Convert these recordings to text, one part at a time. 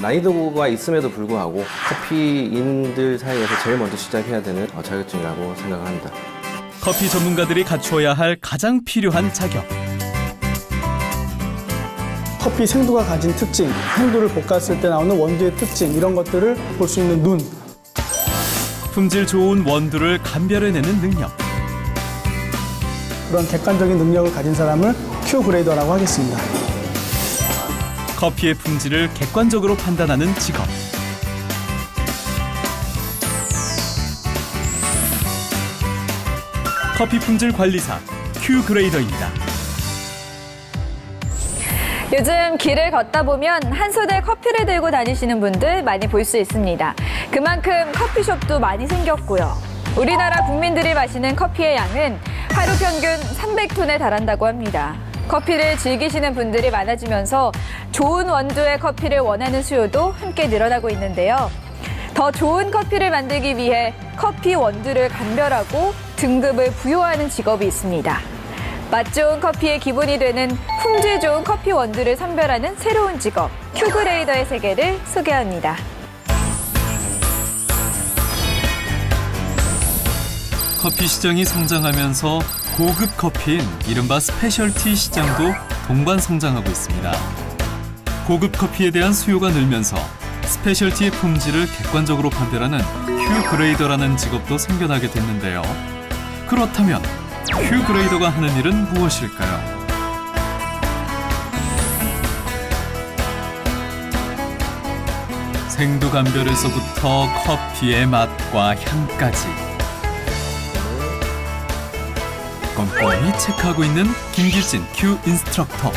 난이도가 있음에도 불구하고 커피인들 사이에서 제일 먼저 시작해야 되는 자격증이라고 생각을 합니다. 커피 전문가들이 갖추어야 할 가장 필요한 자격. 커피 생두가 가진 특징, 생두를 볶았을 때 나오는 원두의 특징, 이런 것들을 볼 수 있는 눈. 품질 좋은 원두를 감별해내는 능력. 그런 객관적인 능력을 가진 사람을 Q 그레이더라고 하겠습니다. 커피의 품질을 객관적으로 판단하는 직업. 커피 품질 관리사 Q 그레이더입니다. 요즘 길을 걷다 보면 한 손에 커피를 들고 다니시는 분들 많이 볼 수 있습니다. 그만큼 커피숍도 많이 생겼고요. 우리나라 국민들이 마시는 커피의 양은 하루 평균 300톤에 달한다고 합니다. 커피를 즐기시는 분들이 많아지면서 좋은 원두의 커피를 원하는 수요도 함께 늘어나고 있는데요. 더 좋은 커피를 만들기 위해 커피 원두를 감별하고 등급을 부여하는 직업이 있습니다. 맛 좋은 커피의 기본이 되는 품질 좋은 커피 원두를 선별하는 새로운 직업, 큐그레이더의 세계를 소개합니다. 커피 시장이 성장하면서 고급 커피인 이른바 스페셜티 시장도 동반 성장하고 있습니다. 고급 커피에 대한 수요가 늘면서 스페셜티의 품질을 객관적으로 판별하는 Q 그레이더라는 직업도 생겨나게 됐는데요. 그렇다면 Q 그레이더가 하는 일은 무엇일까요? 생두 감별에서부터 커피의 맛과 향까지 꼼꼼히 체크하고 있는 김길진 Q 인스트럭터.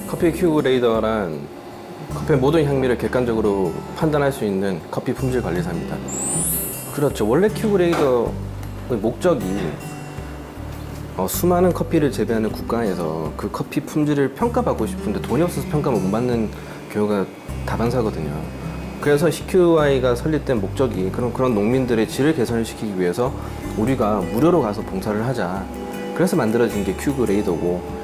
커피 큐 그레이더란 커피의 모든 향미를 객관적으로 판단할 수 있는 커피 품질 관리사입니다. 그렇죠. 원래 큐 그레이더의 목적이 수많은 커피를 재배하는 국가에서 그 커피 품질을 평가받고 싶은데 돈이 없어서 평가 못 받는 경우가 다반사거든요. 그래서 CQI가 설립된 목적이 그런 농민들의 질을 개선을 시키기 위해서 우리가 무료로 가서 봉사를 하자. 그래서 만들어진 게 큐 그레이더고,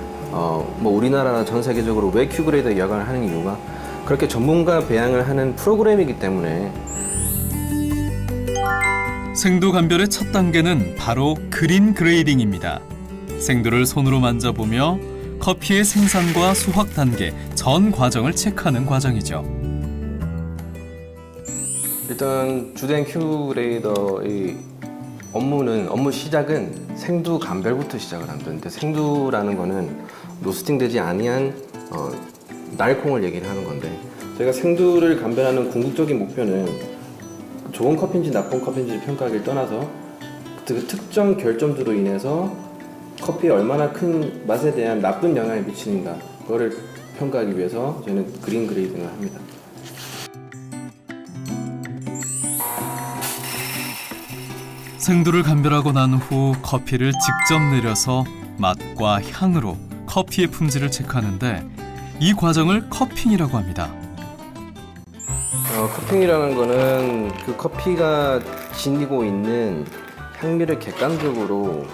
우리나라 전 세계적으로 왜 큐 그레이더 여간을 하는 이유가 그렇게 전문가 배양을 하는 프로그램이기 때문에. 생두 감별의 첫 단계는 바로 그린 그레이딩입니다. 생두를 손으로 만져보며 커피의 생산과 수확 단계 전 과정을 체크하는 과정이죠. 일단 주된 큐 그레이더의 업무 시작은 생두 감별부터 시작을 합니다. 근데 생두라는 거는 로스팅 되지 아니한 날콩을 얘기를 하는 건데, 저희가 생두를 감별하는 궁극적인 목표는 좋은 커피인지 나쁜 커피인지 평가하기를 떠나서 그 특정 결점들로 인해서 커피에 얼마나 큰 맛에 대한 나쁜 영향을 미치는가, 그거를 평가하기 위해서 저희는 그린 그레이딩을 합니다. 생두를 감별하고 난 후 커피를 직접 내려서 맛과 향으로 커피의 품질을 체크하는데 이 과정을 커핑이라고 합니다. 커핑이라는 거는 그 커피가 지니고 있는 향미를 객관적으로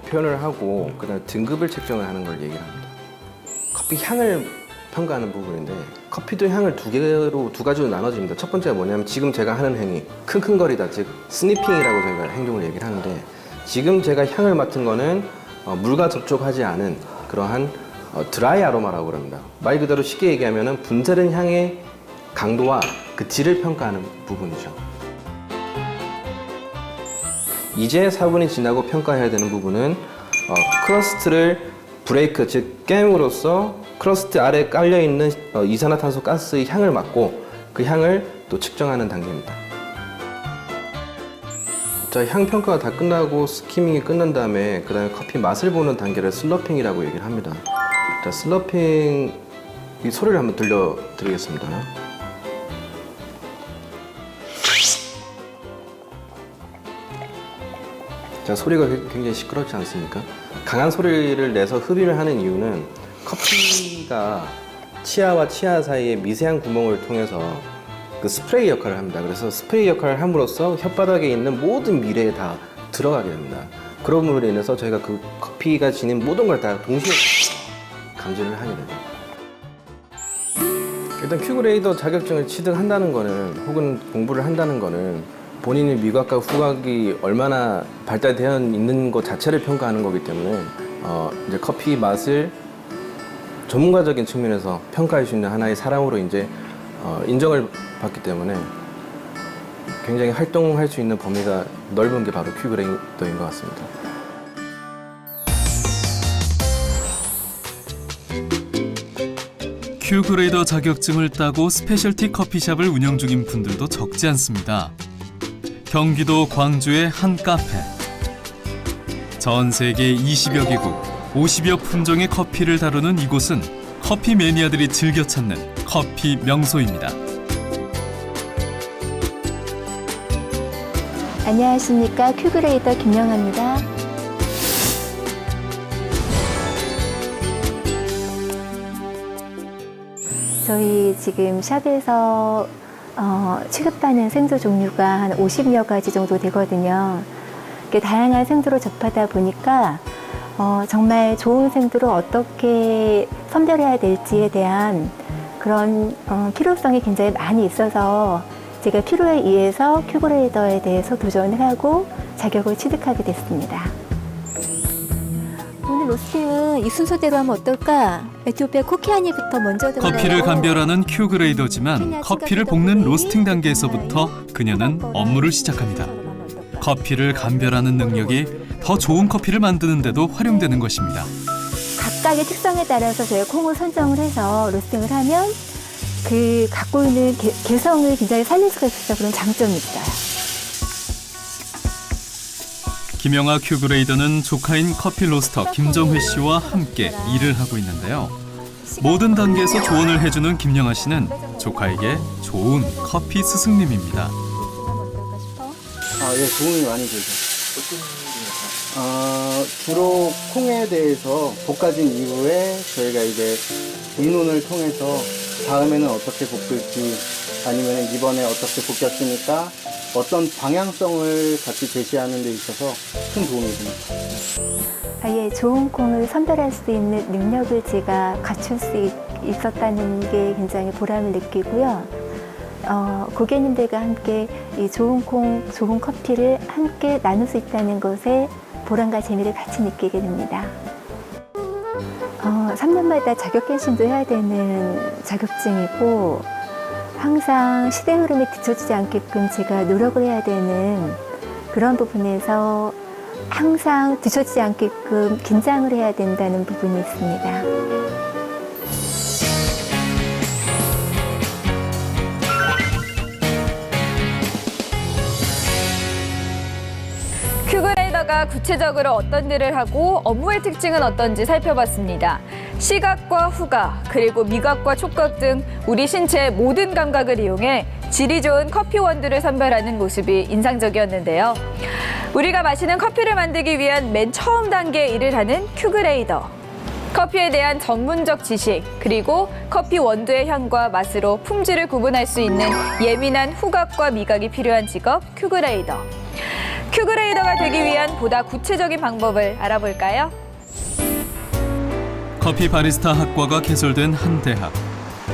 표현을 하고 그다음에 등급을 책정을 하는 걸 얘기합니다. 커피 향을 평가하는 부분인데, 커피도 향을 두 가지로 나눠집니다. 첫 번째가 뭐냐면 지금 제가 하는 행위, 킁킁거리다, 즉 스니핑이라고 저희가 행동을 얘기를 하는데, 지금 제가 향을 맡은 거는 물과 접촉하지 않은 그러한 드라이 아로마라고 합니다. 말 그대로 쉽게 얘기하면 분자된 향의 강도와 그 질을 평가하는 부분이죠. 이제 4분이 지나고 평가해야 되는 부분은 크러스트를 브레이크, 즉 깨움으로써 크러스트 아래에 깔려있는 이산화탄소 가스의 향을 맡고 그 향을 또 측정하는 단계입니다. 자, 향 평가가 다 끝나고 스키밍이 끝난 다음에 그 다음에 커피 맛을 보는 단계를 슬러핑이라고 얘기를 합니다. 자, 슬러핑 이 소리를 한번 들려드리겠습니다. 자, 소리가 굉장히 시끄럽지 않습니까? 강한 소리를 내서 흡입을 하는 이유는 커피가 치아와 치아 사이의 미세한 구멍을 통해서 그 스프레이 역할을 합니다. 그래서 스프레이 역할을 함으로써 혓바닥에 있는 모든 미래에 다 들어가게 됩니다. 그럼으로 인해서 저희가 그 커피가 지닌 모든 걸 다 동시에 감지를 하게 됩니다. 일단 큐그레이더 자격증을 취득한다는 거는, 혹은 공부를 한다는 거는 본인의 미각과 후각이 얼마나 발달되어 있는 것 자체를 평가하는 거기 때문에 이제 커피 맛을 전문가적인 측면에서 평가할 수 있는 하나의 사람으로 이제 인정을 받기 때문에 굉장히 활동할 수 있는 범위가 넓은 게 바로 큐그레이더인 것 같습니다. 큐그레이더 자격증을 따고 스페셜티 커피숍을 운영 중인 분들도 적지 않습니다. 경기도 광주의 한 카페. 전 세계 20여 개국, 50여 품종의 커피를 다루는 이곳은 커피 매니아들이 즐겨 찾는 커피 명소입니다. 안녕하십니까. 큐그레이더 김영아입니다. 저희 지금 샵에서 취급하는 생수 종류가 한 50여 가지 정도 되거든요. 이렇게 다양한 생수로 접하다 보니까 정말 좋은 생수를 어떻게 선별해야 될지에 대한 그런 필요성이 굉장히 많이 있어서 제가 필요에 의해서 큐그레이더에 대해서 도전을 하고 자격을 취득하게 됐습니다. 오늘 로스팅은 이 순서대로 하면 어떨까? 에티오피아 코키아니부터 먼저 들어가요. 커피를 감별하는 큐그레이더지만 커피를 볶는 로스팅 단계에서부터 그녀는 업무를 시작합니다. 커피를 감별하는 능력이 더 좋은 커피를 만드는 데도 활용되는 것입니다. 각각의 특성에 따라서 저희가 콩을 선정을 해서 로스팅을 하면 그 갖고 있는 개성을 굉장히 살릴 수가 있어서 그런 장점이 있어요. 김영아 큐그레이더는 조카인 커피 로스터 김정회 씨와 함께 일을 하고 있는데요. 모든 단계에서 조언을 해주는 김영아 씨는 조카에게 좋은 커피 스승님입니다. 예, 도움이 많이 되죠. 주로 콩에 대해서 볶아진 이후에 저희가 이제 의논을 통해서 다음에는 어떻게 볶을지, 아니면 이번에 어떻게 볶였으니까 어떤 방향성을 같이 제시하는 데 있어서 큰 도움이 됩니다. 아예 좋은 콩을 선별할 수 있는 능력을 제가 갖출 수 있었다는 게 굉장히 보람을 느끼고요. 고객님들과 함께 이 좋은 콩, 좋은 커피를 함께 나눌 수 있다는 것에 보람과 재미를 같이 느끼게 됩니다. 3년마다 자격検診도 해야 되는 자격증이고 항상 시대 흐름에 뒤처지지 않게끔 제가 노력을 해야 되는 그런 부분에서 항상 뒤처지지 않게끔 긴장을 해야 된다는 부분이 있습니다. 큐그레이더가 구체적으로 어떤 일을 하고 업무의 특징은 어떤지 살펴봤습니다. 시각과 후각, 그리고 미각과 촉각 등 우리 신체의 모든 감각을 이용해 질이 좋은 커피 원두를 선별하는 모습이 인상적이었는데요. 우리가 마시는 커피를 만들기 위한 맨 처음 단계의 일을 하는 큐그레이더. 커피에 대한 전문적 지식, 그리고 커피 원두의 향과 맛으로 품질을 구분할 수 있는 예민한 후각과 미각이 필요한 직업 큐그레이더. 큐그레이더가 되기 위한 보다 구체적인 방법을 알아볼까요? 커피 바리스타 학과가 개설된 한 대학.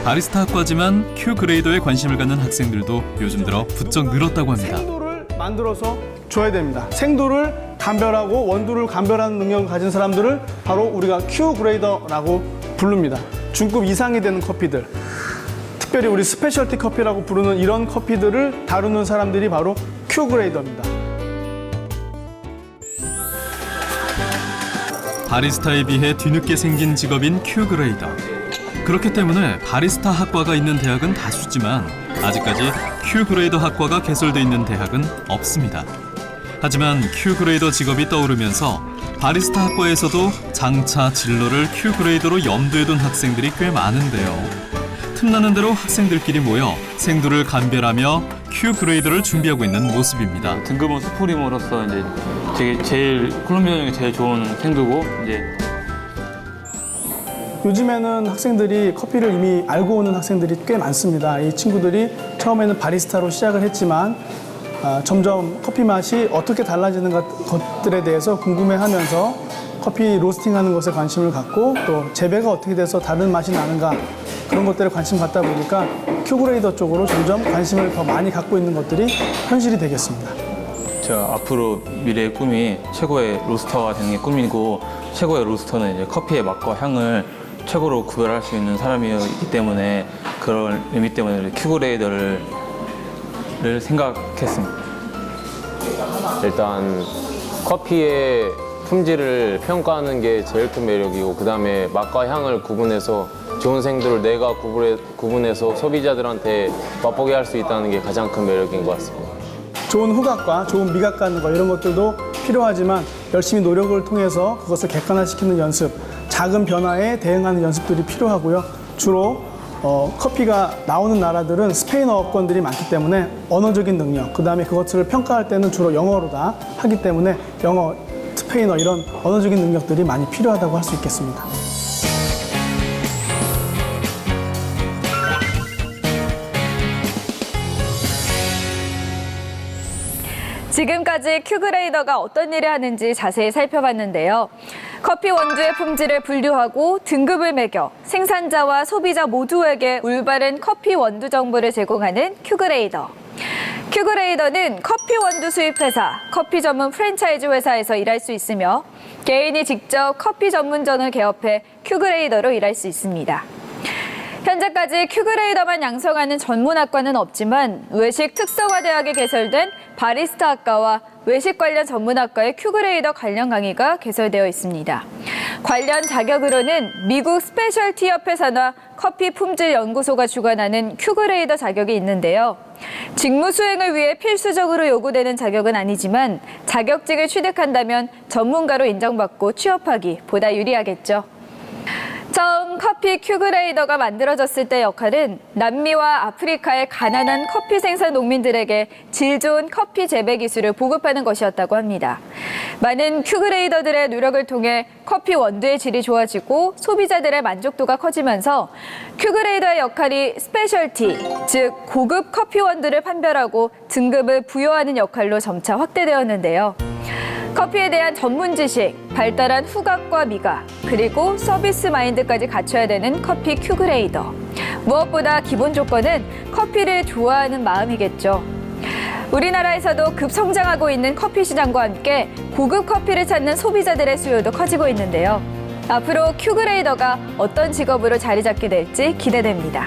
바리스타 학과지만 큐그레이더에 관심을 갖는 학생들도 요즘 들어 부쩍 늘었다고 합니다. 생도를 만들어서 줘야 됩니다. 생도를 감별하고 원두를 감별하는 능력을 가진 사람들을 바로 우리가 큐그레이더라고 부릅니다. 중급 이상이 되는 커피들, 특별히 우리 스페셜티 커피라고 부르는 이런 커피들을 다루는 사람들이 바로 큐그레이더입니다. 바리스타에 비해 뒤늦게 생긴 직업인 큐그레이더. 그렇기 때문에 바리스타 학과가 있는 대학은 다수지만 아직까지 큐그레이더 학과가 개설돼 있는 대학은 없습니다. 하지만 큐그레이더 직업이 떠오르면서 바리스타 학과에서도 장차 진로를 큐그레이더로 염두에 둔 학생들이 꽤 많은데요. 틈나는 대로 학생들끼리 모여 생두를 감별하며 큐 그레이더를 준비하고 있는 모습입니다. 등급은 수프림으로서 이제 제일 콜롬비아 중에 제일 좋은 생두고 이제 요즘에는 학생들이 커피를 이미 알고 오는 학생들이 꽤 많습니다. 이 친구들이 처음에는 바리스타로 시작을 했지만 점점 커피 맛이 어떻게 달라지는 것들에 대해서 궁금해하면서 커피 로스팅하는 것에 관심을 갖고 또 재배가 어떻게 돼서 다른 맛이 나는가 그런 것들에 관심 갖다 보니까 큐그레이더 쪽으로 점점 관심을 더 많이 갖고 있는 것들이 현실이 되겠습니다. 제가 앞으로 미래의 꿈이 최고의 로스터가 되는 게 꿈이고 최고의 로스터는 이제 커피의 맛과 향을 최고로 구별할 수 있는 사람이기 때문에 그런 의미 때문에 큐그레이더를 생각했습니다. 일단 커피의 품질을 평가하는 게 제일 큰 매력이고 그다음에 맛과 향을 구분해서 좋은 생두를 내가 구분해서 소비자들한테 맛보게 할 수 있다는 게 가장 큰 매력인 것 같습니다. 좋은 후각과 좋은 미각 가는 거 이런 것들도 필요하지만 열심히 노력을 통해서 그것을 객관화시키는 연습, 작은 변화에 대응하는 연습들이 필요하고요. 주로 커피가 나오는 나라들은 스페인어권들이 많기 때문에 언어적인 능력, 그다음에 그것을 평가할 때는 주로 영어로 다 하기 때문에 영어, 스페인어 이런 언어적인 능력들이 많이 필요하다고 할 수 있겠습니다. 지금까지 큐그레이더가 어떤 일을 하는지 자세히 살펴봤는데요. 커피 원두의 품질을 분류하고 등급을 매겨 생산자와 소비자 모두에게 올바른 커피 원두 정보를 제공하는 큐그레이더. 큐그레이더는 커피 원두 수입회사, 커피 전문 프랜차이즈 회사에서 일할 수 있으며 개인이 직접 커피 전문점을 개업해 큐그레이더로 일할 수 있습니다. 현재까지 큐그레이더만 양성하는 전문학과는 없지만 외식 특성화대학에 개설된 바리스타학과와 외식 관련 전문학과의 큐그레이더 관련 강의가 개설되어 있습니다. 관련 자격으로는 미국 스페셜티 협회 산하 커피 품질 연구소가 주관하는 큐그레이더 자격이 있는데요. 직무 수행을 위해 필수적으로 요구되는 자격은 아니지만 자격증을 취득한다면 전문가로 인정받고 취업하기 보다 유리하겠죠. 처음 커피 큐그레이더가 만들어졌을 때 역할은 남미와 아프리카의 가난한 커피 생산 농민들에게 질 좋은 커피 재배 기술을 보급하는 것이었다고 합니다. 많은 큐그레이더들의 노력을 통해 커피 원두의 질이 좋아지고 소비자들의 만족도가 커지면서 큐그레이더의 역할이 스페셜티, 즉 고급 커피 원두를 판별하고 등급을 부여하는 역할로 점차 확대되었는데요. 커피에 대한 전문 지식, 발달한 후각과 미각, 그리고 서비스 마인드까지 갖춰야 되는 커피 큐그레이더. 무엇보다 기본 조건은 커피를 좋아하는 마음이겠죠. 우리나라에서도 급성장하고 있는 커피 시장과 함께 고급 커피를 찾는 소비자들의 수요도 커지고 있는데요. 앞으로 큐그레이더가 어떤 직업으로 자리 잡게 될지 기대됩니다.